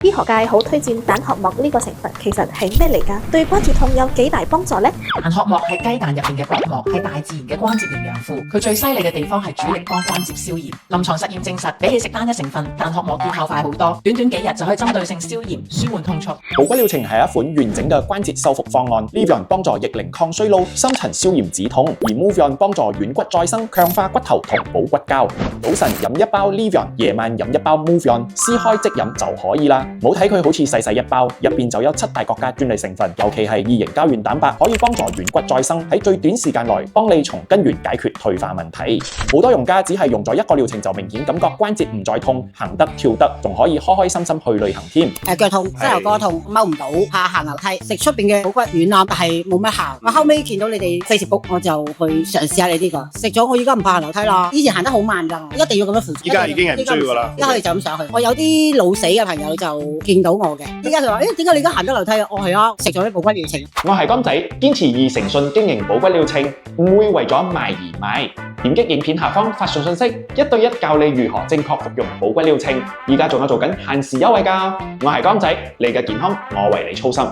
醫學界好推薦蛋殼膜呢個成分，其實係咩嚟㗎？對關節痛有幾大幫助呢？蛋殼膜係雞蛋入邊嘅薄膜，係大自然嘅關節營養庫。佢最犀利嘅地方係主力幫關節消炎。臨床實驗證實，比起食單一成分，蛋殼膜見效快好多，短短幾日就可以針對性消炎、舒緩痛楚。寶骨療程係一款完整嘅關節修復方案 ，Livion 幫助逆齡抗衰老、深層消炎止痛，而 Movion 幫助軟骨再生、強化骨頭同補骨膠。早晨飲一包 Livion， 夜晚飲一包 Movion， 撕開即飲就可以啦。冇睇佢好似細細一包，入邊就有7大國家專利成分，尤其係2型膠原蛋白，可以幫助軟骨再生，喺最短時間內幫你從根源解決退化問題。好多用家只係用咗1個療程就明顯感覺關節唔再痛，行得跳得，仲可以開開心心去旅行添。腳痛、膝頭哥痛、踎唔到，怕行樓梯，食出邊嘅補骨丸啦，但係冇乜效。我後尾見到你哋 Facebook， 我就去嘗試下你呢個，食咗我而家唔怕行樓梯啦。以前行得好慢㗎，一定要咁樣扶住。依家已經係唔需要㗎啦，一可以就咁上去。我有啲老死嘅朋友就見到我嘅，依家佢話：點解你而家行得樓梯啊？我係啊，食咗啲補骨療程。我係江仔，堅持以誠信經營寶骨療程，唔會為咗賣而賣。點擊影片下方發送信息，1對1教你如何正確服用寶骨療程。而家仲有做緊限時優惠㗎，我係江仔，你嘅健康我為你操心。